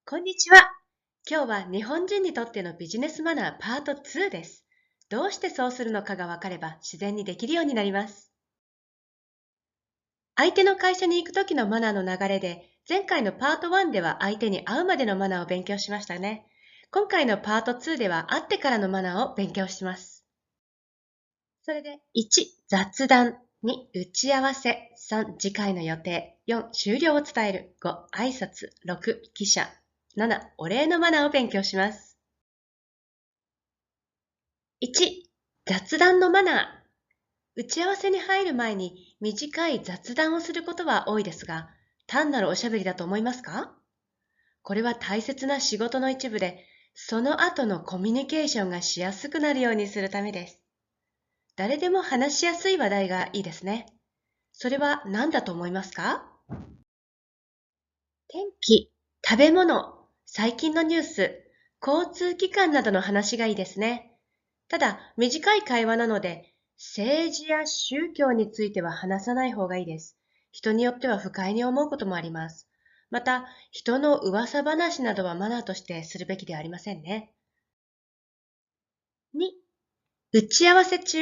こんにちは。今日は日本人にとってのビジネスマナーパート2です。どうしてそうするのかがわかれば自然にできるようになります。相手の会社に行くときのマナーの流れで、前回のパート1では相手に会うまでのマナーを勉強しましたね。今回のパート2では会ってからのマナーを勉強します。それで1、雑談。2、打ち合わせ。3、次回の予定。4、終了を伝える。5、挨拶。6、記者。7、お礼のマナーを勉強します。1、雑談のマナー。打ち合わせに入る前に短い雑談をすることは多いですが、単なるおしゃべりだと思いますか？これは大切な仕事の一部で、その後のコミュニケーションがしやすくなるようにするためです。誰でも話しやすい話題がいいですね。それは何だと思いますか？天気、食べ物、最近のニュース、交通機関などの話がいいですね。ただ、短い会話なので、政治や宗教については話さない方がいいです。人によっては不快に思うこともあります。また、人の噂話などはマナーとしてするべきではありませんね。2、打ち合わせ中。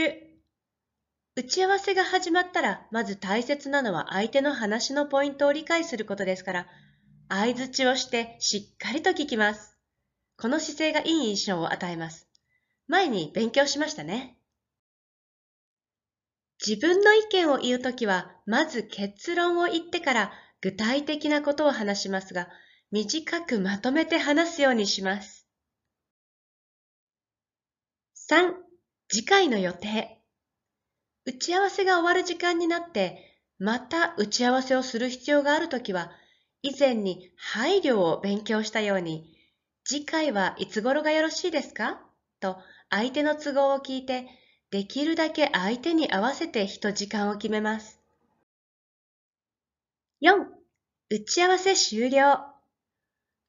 打ち合わせが始まったら、まず大切なのは相手の話のポイントを理解することですから、相槌をしてしっかりと聞きます。この姿勢がいい印象を与えます。前に勉強しましたね。自分の意見を言うときは、まず結論を言ってから具体的なことを話しますが、短くまとめて話すようにします。3、次回の予定。打ち合わせが終わる時間になって、また打ち合わせをする必要があるときは、以前に配慮を勉強したように、次回はいつ頃がよろしいですかと相手の都合を聞いて、できるだけ相手に合わせて時間を決めます。4、打ち合わせ終了。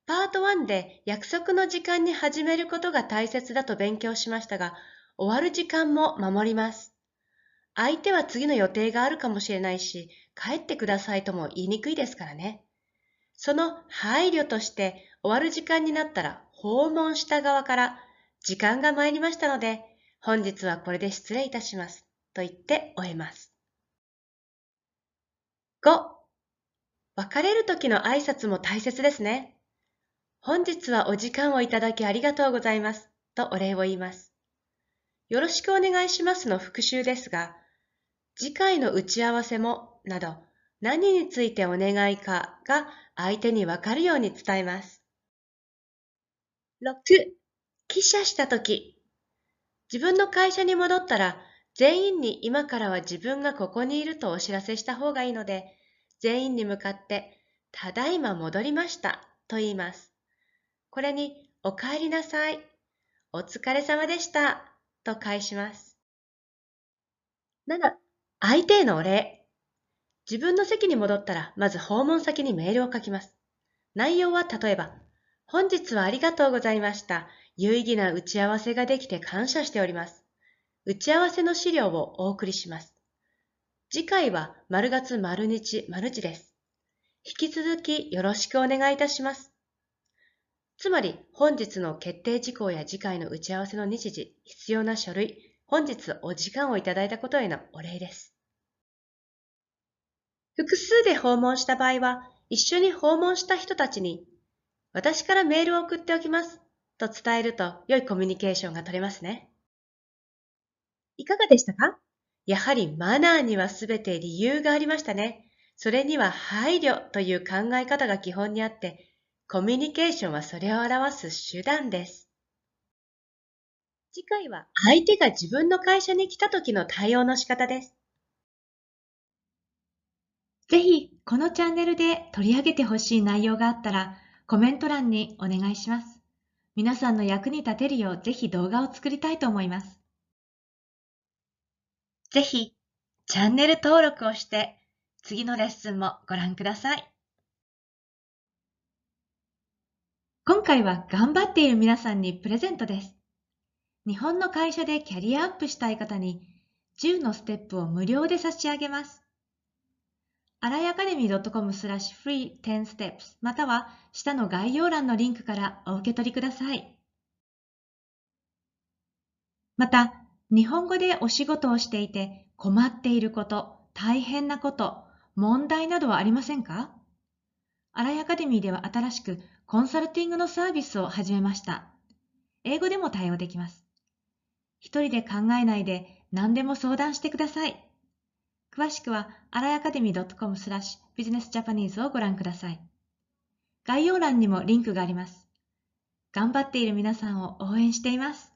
パート1で約束の時間に始めることが大切だと勉強しましたが、終わる時間も守ります。相手は次の予定があるかもしれないし、帰ってくださいとも言いにくいですからね。その配慮として終わる時間になったら訪問した側から時間が参りましたので、本日はこれで失礼いたしますと言って終えます。5、別れる時の挨拶も大切ですね。本日はお時間をいただきありがとうございますとお礼を言います。よろしくお願いしますの復習ですが、次回の打ち合わせもなど何についてお願いかが相手にわかるように伝えます。6、帰社したとき。自分の会社に戻ったら全員に今からは自分がここにいるとお知らせした方がいいので、全員に向かってただいま戻りましたと言います。これにお帰りなさい、お疲れ様でしたと返します。7、相手へのお礼。自分の席に戻ったらまず訪問先にメールを書きます。内容は例えば、本日はありがとうございました。有意義な打ち合わせができて感謝しております。打ち合わせの資料をお送りします。次回は丸月丸日丸時です。引き続きよろしくお願いいたします。つまり本日の決定事項や次回の打ち合わせの日時、必要な書類、本日お時間をいただいたことへのお礼です。複数で訪問した場合は、一緒に訪問した人たちに、私からメールを送っておきますと伝えると良いコミュニケーションが取れますね。いかがでしたか？やはりマナーにはすべて理由がありましたね。それには配慮という考え方が基本にあって、コミュニケーションはそれを表す手段です。次回は相手が自分の会社に来た時の対応の仕方です。ぜひ、このチャンネルで取り上げてほしい内容があったら、コメント欄にお願いします。皆さんの役に立てるようぜひ動画を作りたいと思います。ぜひ、チャンネル登録をして、次のレッスンもご覧ください。今回は頑張っている皆さんにプレゼントです。日本の会社でキャリアアップしたい方に10のステップを無料で差し上げます。arayacademy.com/free10steps または下の概要欄のリンクからお受け取りください。また、日本語でお仕事をしていて困っていること、大変なこと、問題などはありませんか？アライアカデミーでは新しくコンサルティングのサービスを始めました。英語でも対応できます。一人で考えないで何でも相談してください。詳しくは arayacademy.com/businessjapanese をご覧ください。概要欄にもリンクがあります。頑張っている皆さんを応援しています。